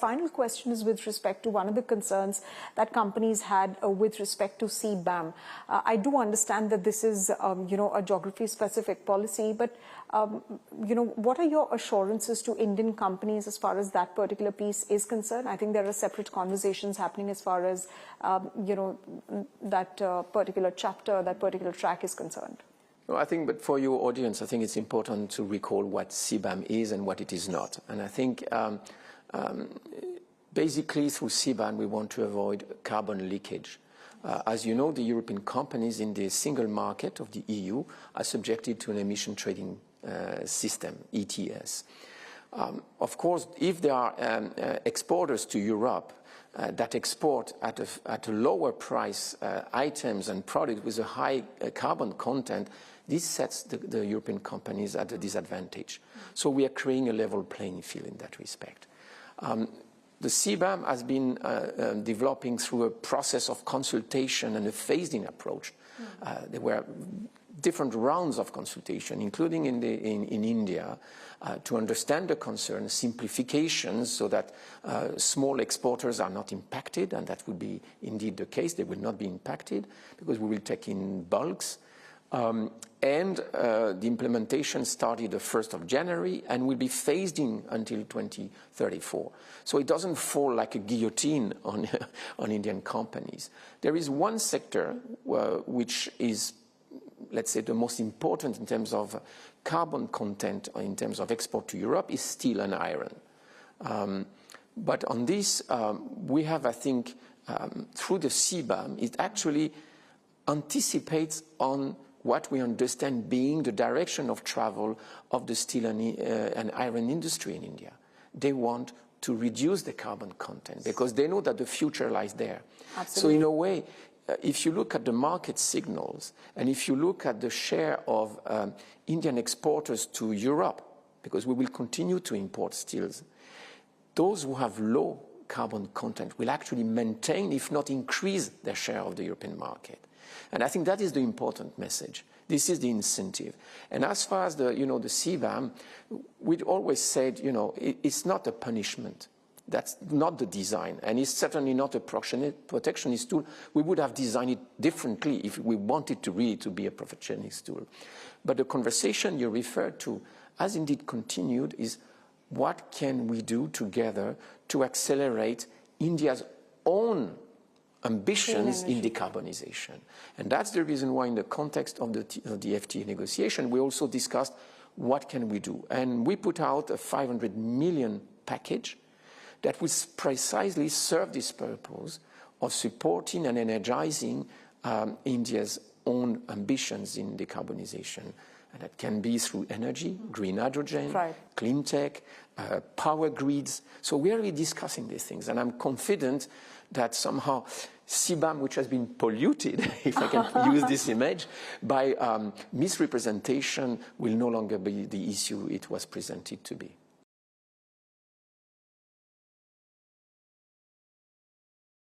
Final question is with respect to one of the concerns that companies had with respect to CBAM. I do understand that this is, a geography-specific policy, but, what are your assurances to Indian companies as far as that particular piece is concerned? I think there are separate conversations happening as far as, that particular chapter, that particular track is concerned. Well, I think, but for your audience, I think it's important to recall what CBAM is and what it is not. And I think basically through CBAM we want to avoid carbon leakage. As you know, the European companies in the single market of the EU are subjected to an emission trading system, ETS. Of course, if there are exporters to Europe that export at a lower price items and products with a high carbon content, this sets the European companies at a disadvantage. So we are creating a level playing field in that respect. The CBAM has been developing through a process of consultation and a phased-in approach. There were different rounds of consultation, including in India, to understand the concerns, simplifications, so that small exporters are not impacted, and that would be indeed the case. They will not be impacted because we will take in bulks. The implementation started the 1st of January and will be phased in until 2034. So it doesn't fall like a guillotine on Indian companies. There is one sector which is, let's say, the most important in terms of carbon content or in terms of export to Europe is steel and iron. But on this, we have, I think, through the CBAM, it actually anticipates on what we understand being the direction of travel of the steel and iron industry in India. They want to reduce the carbon content because they know that the future lies there. Absolutely. So in a way, if you look at the market signals and if you look at the share of Indian exporters to Europe, because we will continue to import steels, those who have low carbon content will actually maintain, if not increase, their share of the European market. And I think that is the important message. This is the incentive. And as far as the CBAM, we'd always said, it's not a punishment. That's not the design. And it's certainly not a protectionist tool. We would have designed it differently if we wanted to really to be a protectionist tool. But the conversation you referred to has indeed continued is what can we do together to accelerate India's own ambitions in decarbonization. And that's the reason why in the context of the FTA negotiation, we also discussed what can we do. And we put out a 500 million package that will precisely serve this purpose of supporting and energizing India's own ambitions in decarbonization. And that can be through energy, green hydrogen, clean tech, power grids. So we are really discussing these things. And I'm confident that somehow CBAM, which has been polluted, if I can use this image, by misrepresentation, will no longer be the issue it was presented to be.